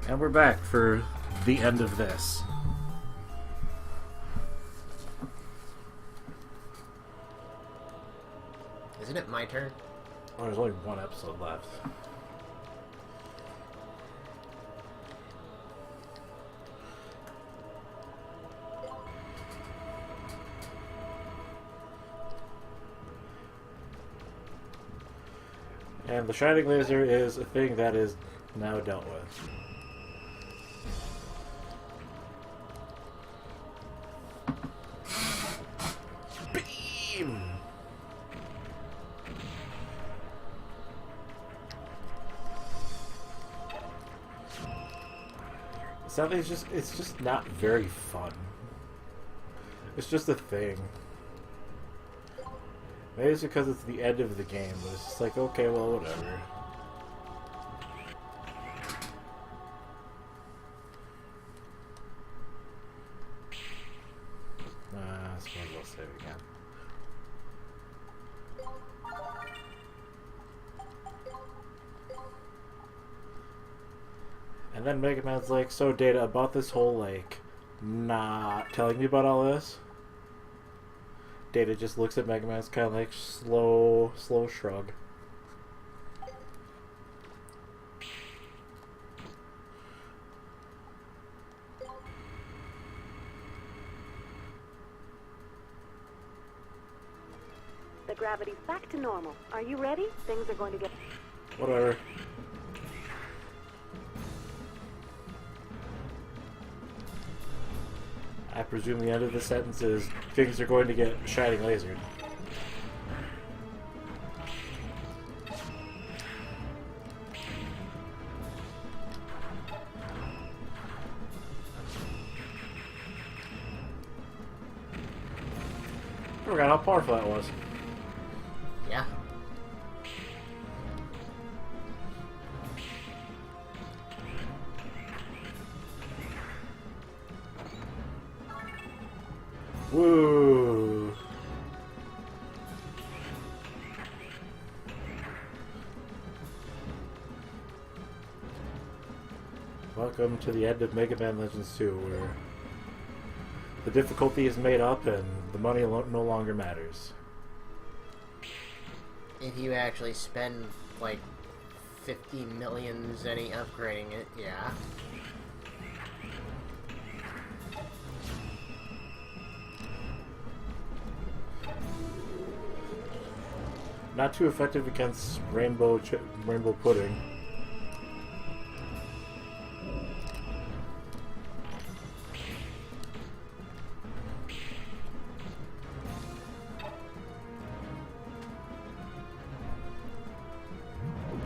And we're back for the end of this. Isn't it my turn? Well, there's only one episode left. And the shining laser is a thing that is now dealt with. Beam! Something's it's just not very fun. It's just a thing. Maybe it's because it's the end of the game, but it's just like, okay, well, whatever. I suppose I'll save again. And then Megaman's like, so Data, about this whole, like, not telling me about all this? Data just looks at Megaman's kind of like slow shrug. The gravity's back to normal. Are you ready? Things are going to get... Whatever. I presume the end of the sentence is things are going to get shining lasered. I forgot how powerful that was. Yeah. Woo! Welcome to the end of Mega Man Legends 2, where the difficulty is made up and the money no longer matters. If you actually spend, like, 50 million zenny upgrading it, yeah. Not too effective against rainbow pudding.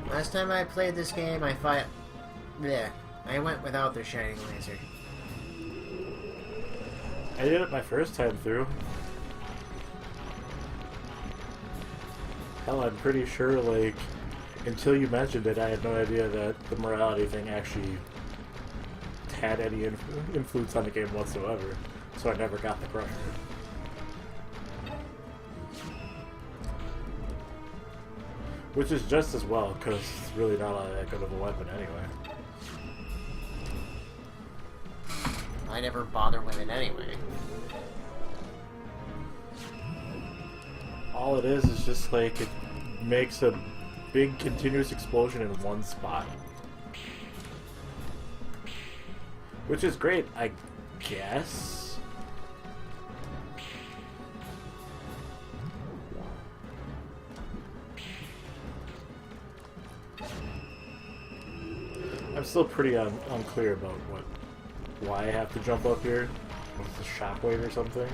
Last time I played this game, I went without the shining laser. I did it my first time through. Hell, I'm pretty sure, like, until you mentioned it, I had no idea that the morality thing actually had any influence on the game whatsoever. So I never got the crusher. Which is just as well, because it's really not all that good of a weapon anyway. I never bother with it anyway. All it is just like it makes a big continuous explosion in one spot. Which is great, I guess. I'm still pretty unclear about why I have to jump up here. What's the shockwave or something?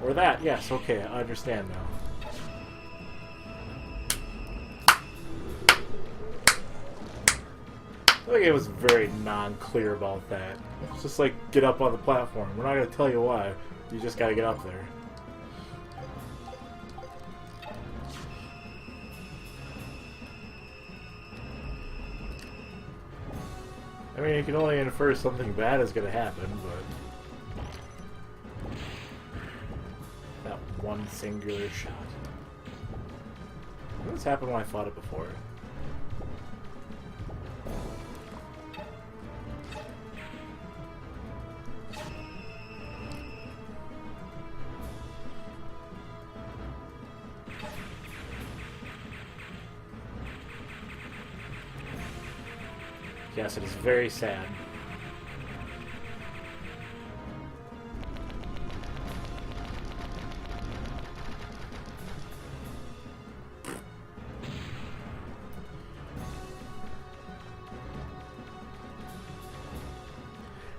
Or that, yes, okay, I understand now. I think it was very non-clear about that. It's just like, get up on the platform. We're not going to tell you why. You just got to get up there. I mean, you can only infer something bad is going to happen, but... that one singular shot. What's happened when I fought it before? Yes, it is very sad.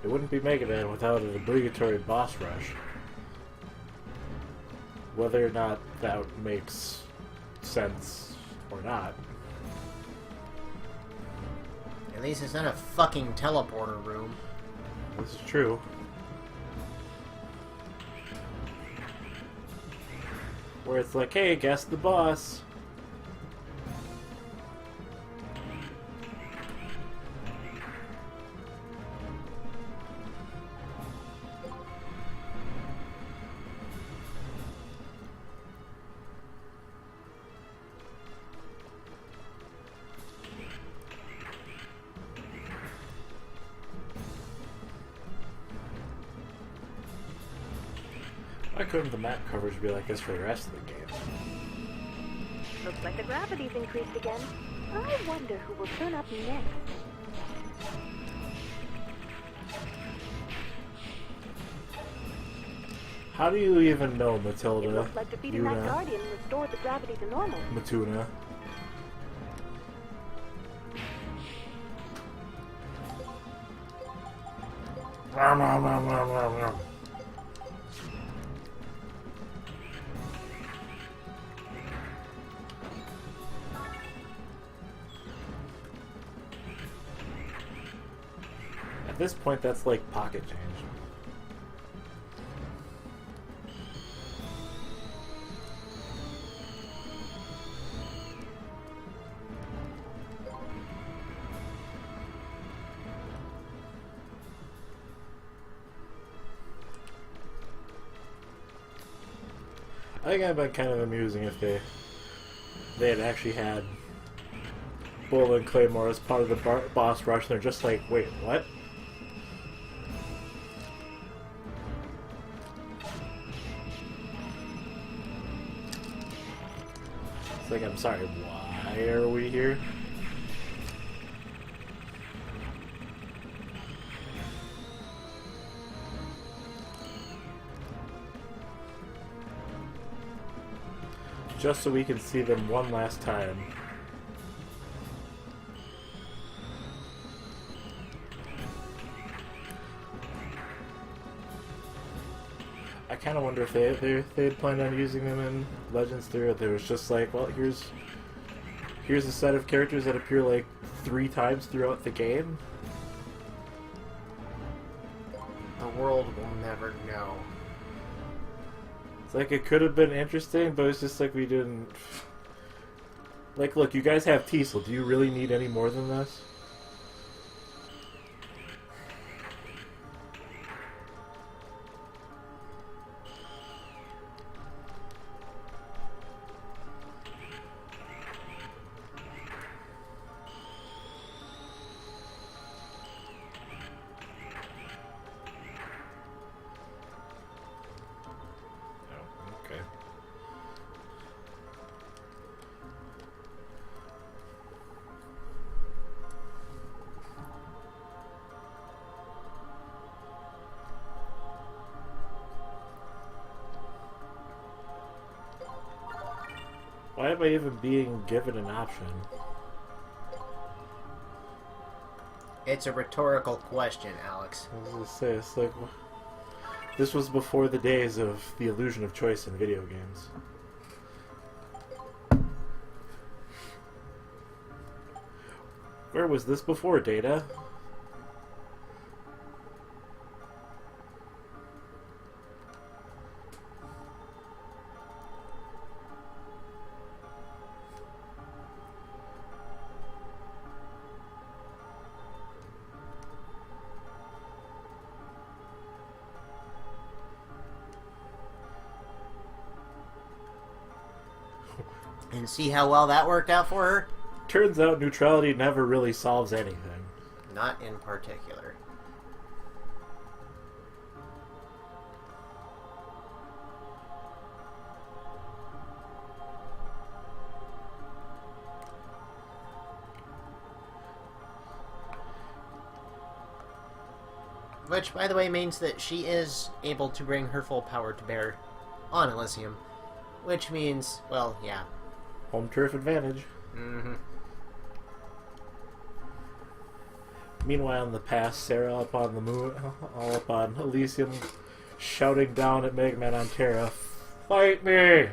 It wouldn't be Megaman without an obligatory boss rush. Whether or not that makes sense or not. At least it's not a fucking teleporter room. This is true. Where it's like, hey, guess the boss. Why couldn't the map coverage be like this for the rest of the game? Looks like the gravity's increased again. I wonder who will turn up next. How do you even know It Matilda? looks like defeating that Yuna, guardian restored the gravity to normal. Matuna? At this point, that's like pocket change. I think I'd been kind of amusing if they had actually had Bull and Claymore as part of the boss rush, and they're just like, wait, what? It's like, I'm sorry, why are we here? Just so we can see them one last time. I kind of wonder if they had planned on using them in Legends 3, or there was just like, well, here's a set of characters that appear like 3 times throughout the game. The world will never know. It's like it could have been interesting, but it's just like we didn't. Like, look, you guys have Teasel. Do you really need any more than this? Okay. Why am I even being given an option? It's a rhetorical question, Alex. I was gonna say, it's like, this was before the days of the illusion of choice in video games. Where was this before, Data? And see how well that worked out for her? Turns out neutrality never really solves anything. Not in particular. Which, by the way, means that she is able to bring her full power to bear on Elysium. Which means, well, yeah. Home turf advantage. Mm-hmm. Meanwhile, in the past, Sarah up on the moon, all up on Elysium, shouting down at Megaman on Terra, "Fight me!"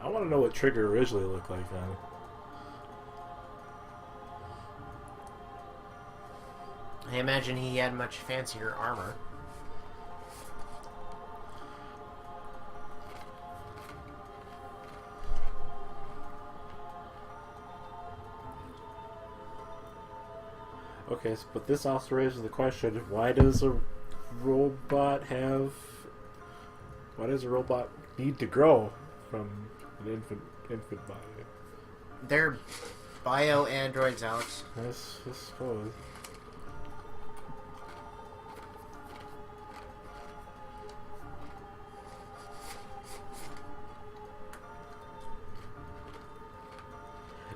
I want to know what Trigger originally looked like then. I imagine he had much fancier armor. Okay, but this also raises the question, why does a robot need to grow from an infant body? They're bio-androids, Alex. I suppose.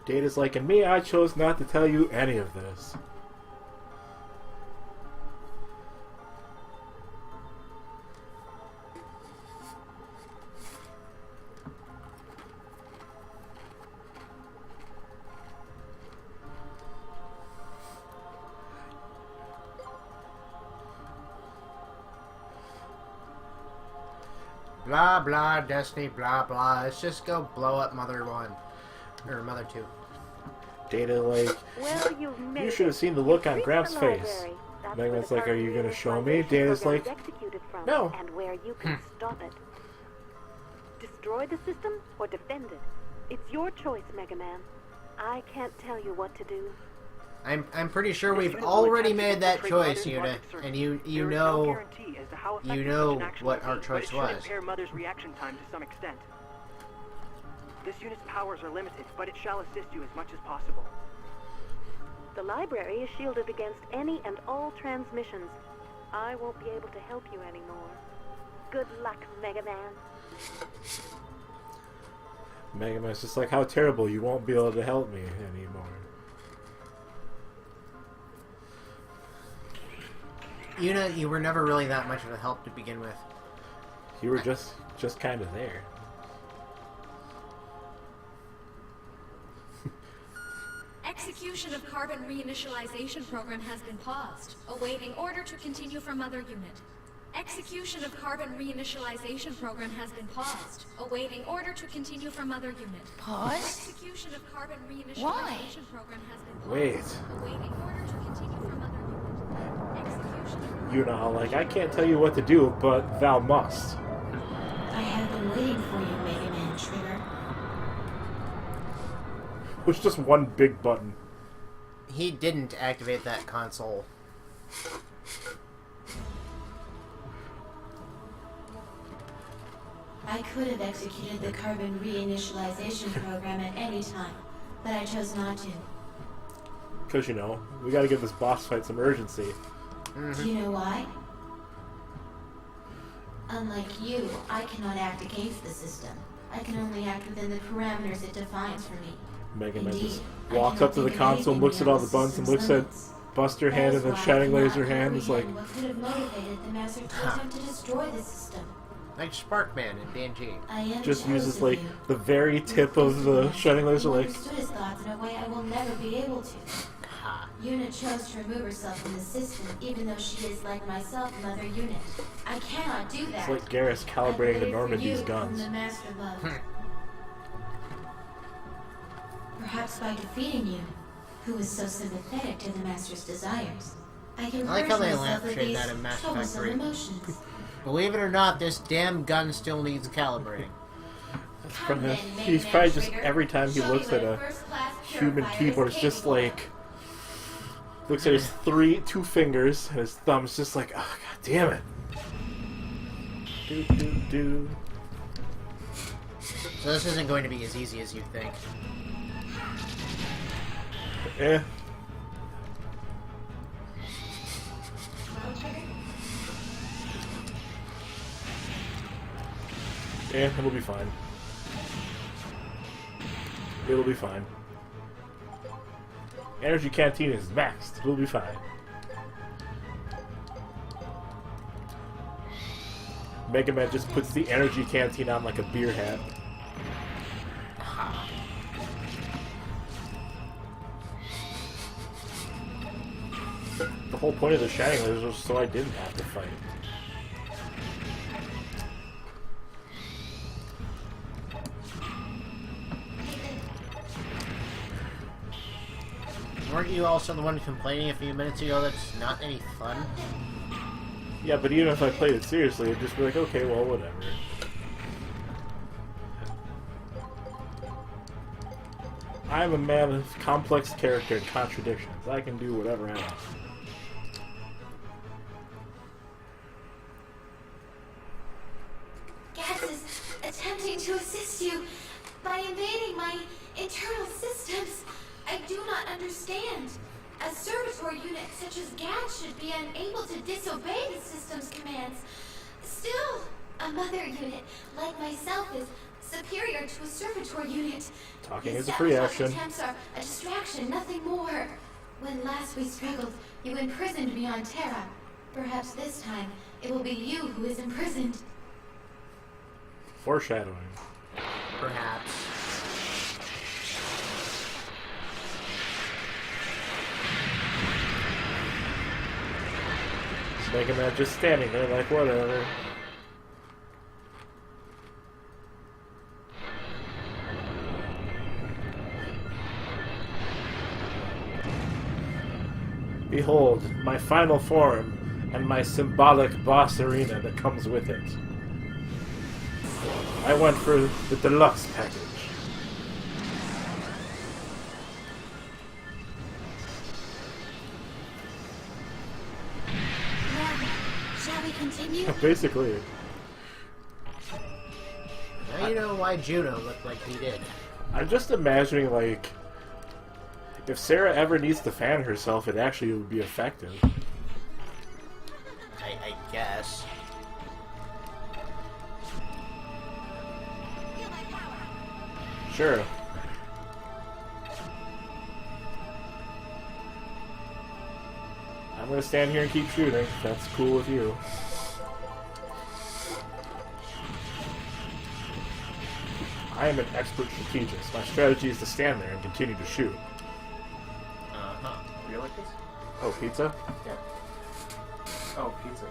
Data's like, and me, I chose not to tell you any of this. Blah, blah, Destiny, blah, blah. Let's just go blow up Mother 1. Or Mother 2. Data like, Well, you should have seen the look on Gramps' face. Megaman's like, are you going to show me? Data's like, no. And where you can stop it. Destroy the system or defend it. It's your choice, Mega Man. I can't tell you what to do. I'm pretty sure we've already made that choice, Una, and you know what our choice was. Impair Mother's reaction time to some extent. This unit's powers are limited, but it shall assist you as much as possible. The library is shielded against any and all transmissions. I won't be able to help you anymore. Good luck, Mega Man. Megaman's just like, how terrible, you won't be able to help me anymore. Una, you were never really that much of a help to begin with. You were just kind of there. Execution of carbon reinitialization program has been paused, awaiting order to continue from other unit. Execution of carbon reinitialization program has been paused, awaiting order to continue from other unit. Pause? Execution of carbon reinitialization Why? program has been paused, Wait. awaiting order to continue from other unit. Execution of You know, like, I can't tell you what to do, but thou must. I have been waiting for you, Mega Man Trigger. It's just one big button. He didn't activate that console. I could have executed the carbon reinitialization program at any time, but I chose not to. Because, you know, we gotta give this boss fight some urgency. Do you know why? Unlike you, I cannot act against the system. I can only act within the parameters it defines for me. Mega Man Indeed, just I walks cannot up to the think of console and anything looks at all the beyond buttons and system's looks at limits. Buster That Hand is and then why I Shining cannot Laser Hand. It's like, comprehend what could have motivated the Master to attempt to destroy the system. Like Sparkman in BNG. I am just jealous uses of like you. the very tip of the Shining Laser, You like, understood his thoughts in a way I will never be able to. Ha. Unit chose to remove herself from the system, even though she is like myself, Mother Unit. I cannot do that. it's like Garrus calibrating the Normandy's From guns. the Master Love. Perhaps by defeating you, who is so sympathetic to the Master's desires, I can I like how purge they myself of lampshade these that in Mass Effect troublesome 3. emotions. Believe it or not, this damn gun still needs calibrating. Come then, He's Mega probably Man just, Trigger. every time he Show me looks what at a first-class human purifier keyboard, is it's just capable of. like, looks at his two fingers, and his thumb's just like, oh, god damn it. Do, do, do. So this isn't going to be as easy as you think. Eh. Yeah, it'll be fine. It'll be fine. Energy Canteen is maxed. It'll be fine. Megaman just puts the Energy Canteen on like a beer hat. The whole point of the Shining Lasers was so I didn't have to fight. Weren't you also the one complaining a few minutes ago that it's not any fun? Yeah, but even if I played it seriously, I'd just be like, okay, well, whatever. I'm a man of complex character and contradictions. I can do whatever I want. Gas is attempting to assist you by invading my internal systems. I do not understand. A servitor unit such as Gas should be unable to disobey the system's commands. Still, a mother unit like myself is superior to a servitor unit. Talking The is a free sabotage action. attempts are a distraction, nothing more. When last we struggled, you imprisoned me on Terra. Perhaps this time, it will be you who is imprisoned. Foreshadowing. Perhaps. Megaman just standing there like, whatever. Behold, my final form, and my symbolic boss arena that comes with it. I went for the deluxe package. Now, shall we continue? Basically. Now you know why Juno looked like he did. I'm just imagining, like, if Sarah ever needs to fan herself, it actually would be effective. I guess. Sure. I'm gonna stand here and keep shooting, if that's cool with you. I am an expert strategist. My strategy is to stand there and continue to shoot. Uh-huh. You like this? Oh, pizza? Yeah. Oh, pizza.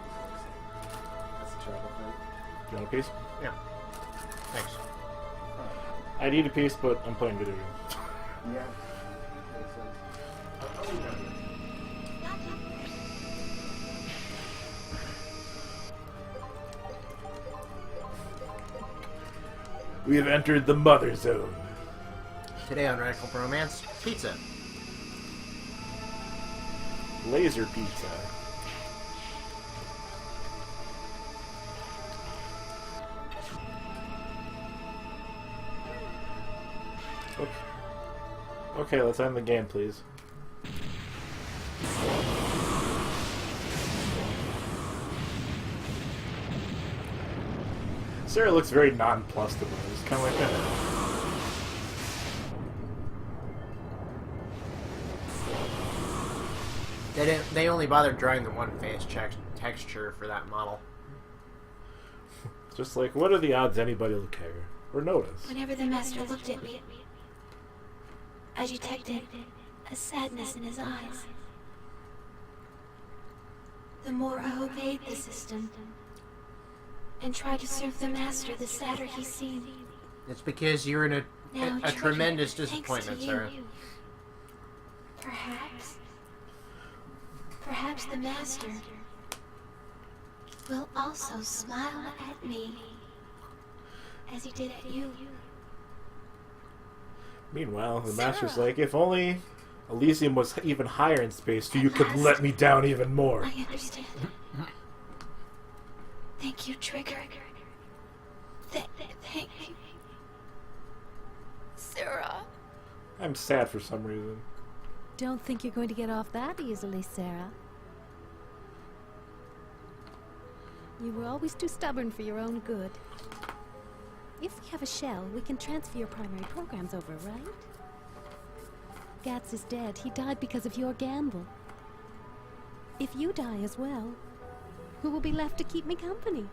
That's a travel thing. You want a piece? Yeah. Thanks. I need a piece, but I'm playing video games. Yeah. Makes sense. I'll leave that here. We have entered the Mother Zone. Today on Radical Bromance, pizza. Laser pizza. Okay, let's end the game, please. Sarah looks very nonplussed about it. It's kind of like that. They only bothered drawing the one face texture for that model. Just like, what are the odds anybody will care or notice? Whenever the master looked at me, I detected a sadness in his eyes. The more I obeyed the system and tried to serve the master, the sadder he seemed. It's because you're in Now, a triggered tremendous thanks to disappointment, you. Sarah. Perhaps the master will also smile at me as he did at you. Meanwhile, the Sarah. Master's like, if only Elysium was even higher in space, so you could let me down even more. I understand. Thank you, Trigger. Thank you. Sarah. I'm sad for some reason. Don't think you're going to get off that easily, Sarah. You were always too stubborn for your own good. If we have a shell, we can transfer your primary programs over, right? Gats is dead. He died because of your gamble. If you die as well, who will be left to keep me company?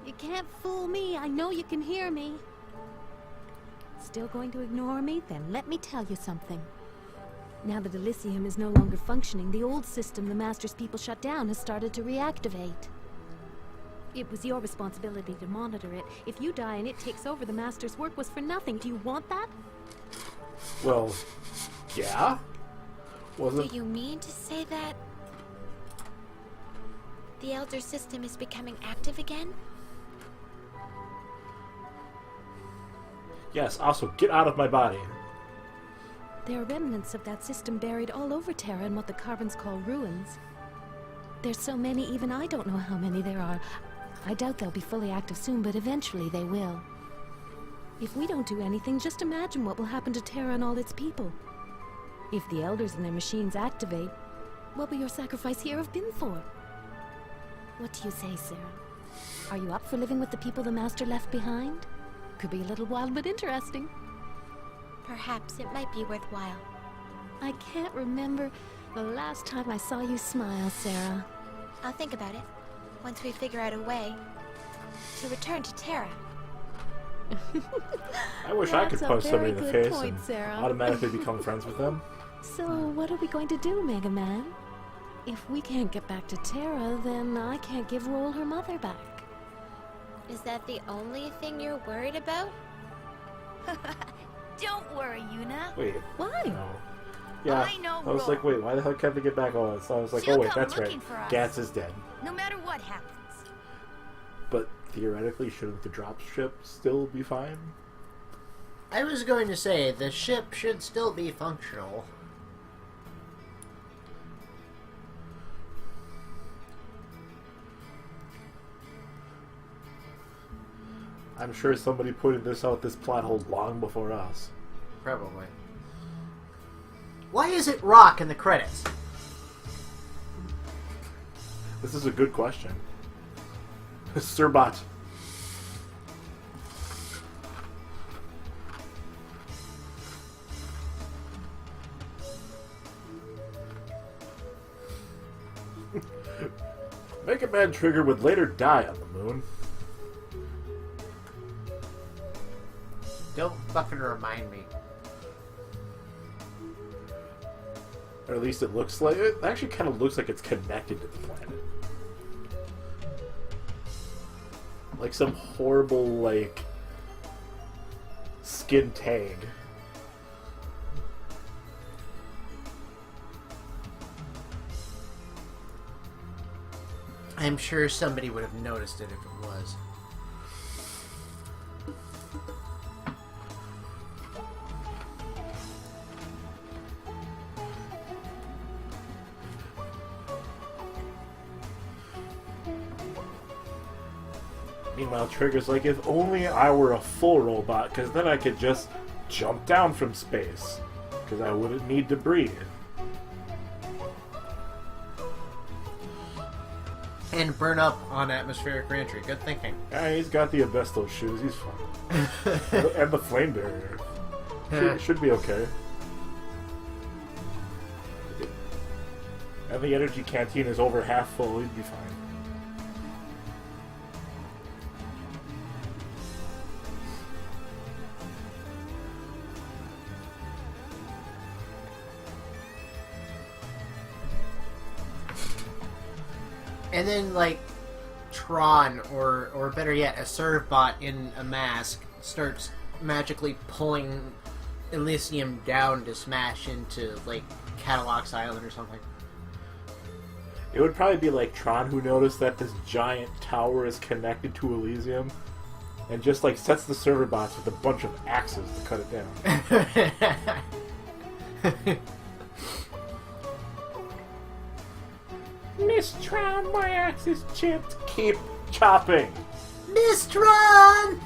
You can't fool me. I know you can hear me. Still going to ignore me? Then let me tell you something. Now that Elysium is no longer functioning, the old system the Master's people shut down has started to reactivate. It was your responsibility to monitor it. If you die and it takes over, the Master's work was for nothing. Do you want that? Well, yeah. Do you mean to say that the Elder System is becoming active again? Yes, also, get out of my body. There are remnants of that system buried all over Terra in what the Carbons call ruins. There's so many, even I don't know how many there are. I doubt they'll be fully active soon, but eventually they will. If we don't do anything, just imagine what will happen to Terra and all its people. If the Elders and their machines activate, what will your sacrifice here have been for? What do you say, Sarah? Are you up for living with the people the Master left behind? Could be a little wild, but interesting. Perhaps it might be worthwhile. I can't remember the last time I saw you smile, Sarah. I'll think about it once we figure out a way to return to Terra. I wish I could That's a punch somebody in the very good face point, and Sarah. automatically become friends with them. So, what are we going to do, Megaman? If we can't get back to Terra, then I can't give Roll her mother back. Is that the only thing you're worried about? Don't worry, Yuna. Wait. Why? No. Yeah. I know I was Roll. like, wait, why the hell can't they get back on? So I was like, She'll oh wait, come that's right. looking for us. Gats is dead. No matter what happens. But theoretically, shouldn't the drop ship still be fine? I was going to say, the ship should still be functional. I'm sure somebody put this plot hole long before us. Probably. Why is it rock in the credits? This is a good question. Sirbot. Megaman Trigger would later die on the moon. Don't fucking remind me. Or at least it looks like it. Actually kind of looks like it's connected to the planet. Like some horrible, like, skin tag. I'm sure somebody would have noticed it if it was. Meanwhile, Trigger's like, if only I were a full robot, because then I could just jump down from space. Because I wouldn't need to breathe. And burn up on atmospheric reentry. Good thinking. Yeah, he's got the Abesto shoes, he's fine. And the flame barrier. Should be okay. And the energy canteen is over half full, he'd be fine. And then, like, Tron, or better yet, a Servbot in a mask starts magically pulling Elysium down to smash into, like, Cadillac's Island or something. It would probably be like Tron who noticed that this giant tower is connected to Elysium and just, like, sets the server bots with a bunch of axes to cut it down. Miss Tron, my axe is chipped. Keep chopping. Miss Tron!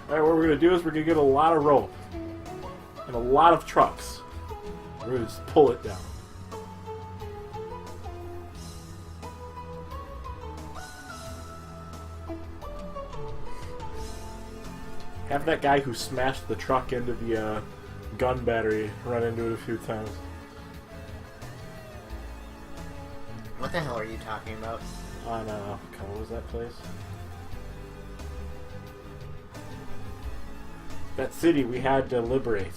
Alright, what we're gonna do is we're gonna get a lot of rope. And a lot of trucks. We're gonna just pull it down. Have that guy who smashed the truck into the gun battery run into it a few times. What the hell are you talking about? On, what was that place? That city we had to liberate.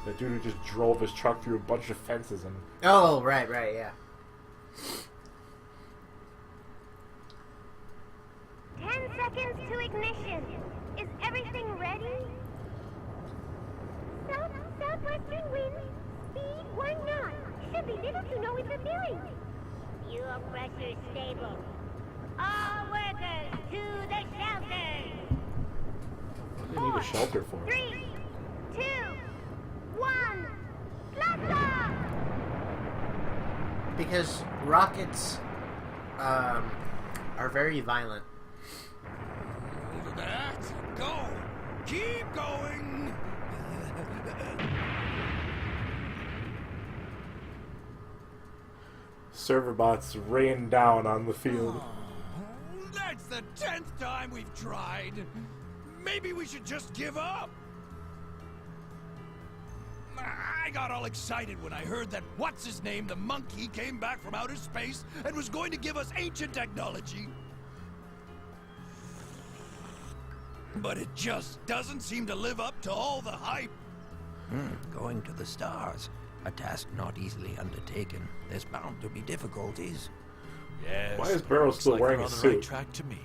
That dude who just drove his truck through a bunch of fences and... Oh, right, yeah. 10 seconds to ignition. Is everything ready? Southwestern wind, speed 1 knot. Should be little to no interference. Fuel pressure stable. All workers to the shelters. What do they need a shelter for? 3, 2, 1. Blast off! Because rockets are very violent. Hold that. Go. Keep going. Server bots rain down on the field. That's the 10th time we've tried. Maybe we should just give up. I got all excited when I heard that what's-his-name, the monkey, came back from outer space and was going to give us ancient technology. But it just doesn't seem to live up to all the hype. Going to the stars. A task not easily undertaken. There's bound to be difficulties. Yes. Why is Barrow still looks like wearing we're a on the suit? right track to me.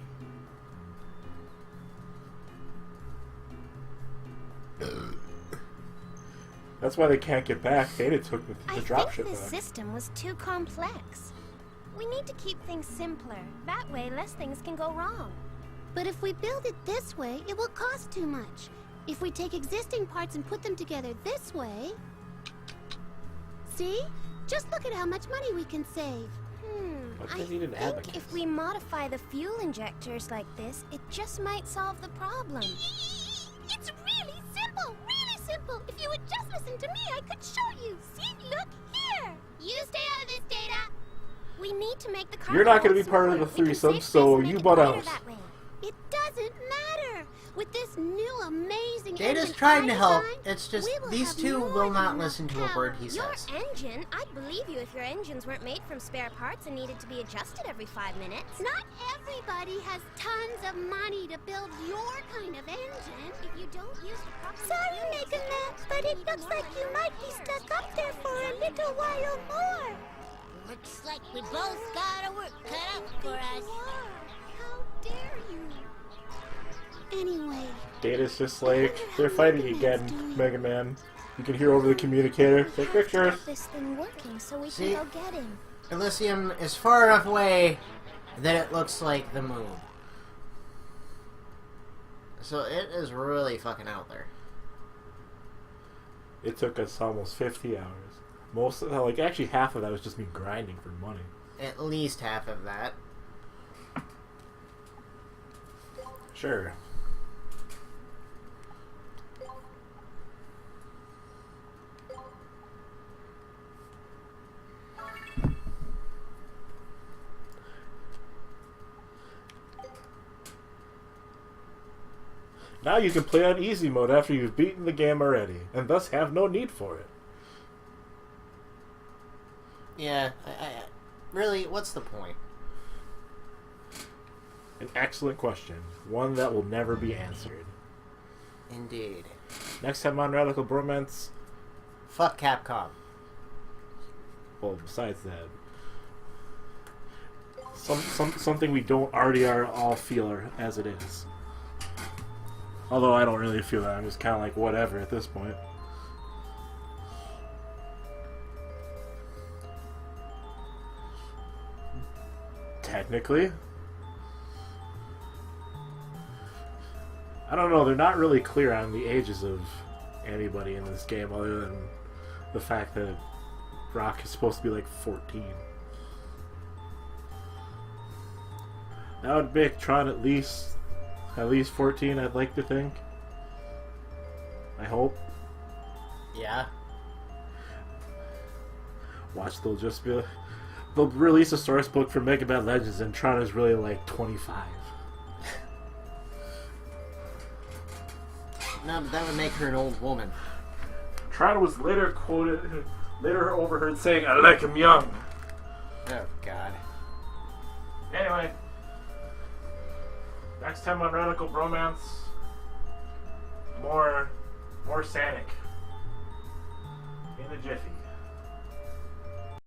That's why they can't get back. Data took the I dropship think this back. system was too complex. We need to keep things simpler. That way, less things can go wrong. But if we build it this way, it will cost too much. If we take existing parts and put them together this way... See? Just look at how much money we can save. Why do I they need an think abacus? if we modify the fuel injectors like this, it just might solve the problem. It's really simple! Really simple! If you would just listen to me, I could show you. See? Look here! You stay out of this, Data! We need to make the car. You're not going to be part of the threesome, so you butt out. It doesn't matter! With this new amazing Data's engine trying I to help. designed, It's just we will these have two more will than not enough listen to a power. word he Your says. engine? I'd believe you if your engines weren't made from spare parts and needed to be adjusted every 5 minutes. Not everybody has tons of money to build your kind of engine. If you don't use the proper Sorry, Megaman, but it looks like you might be stuck up there for a little while more. Looks like we both got our work cut out for us. How dare you? Anyway. Data's just like, they're fighting again, Mega Man. You can hear over the communicator. Take pictures. This thing working so we See? can go get him. Elysium is far enough away that it looks like the moon. So it is really fucking out there. It took us almost 50 hours. Most of like actually half of that was just me grinding for money. At least half of that. Sure. Now you can play on easy mode after you've beaten the game already, and thus have no need for it. Yeah, really, what's the point? An excellent question. One that will never be answered. Indeed. Next time on Radical Bromance... Fuck Capcom. Well, besides that... Something we don't already all feel as it is. Although I don't really feel that. I'm just kind of like, whatever at this point. Technically. I don't know, they're not really clear on the ages of anybody in this game other than the fact that Rock is supposed to be like 14. That would make Tron at least 14, I'd like to think. I hope. Yeah. Watch, they'll release a source book for Megaman Legends and Tron is really like 25. No, but that would make her an old woman. Tron was later overheard saying, "I like him young." Oh, God. Anyway, next time on Radical Bromance, more Sanic in a jiffy.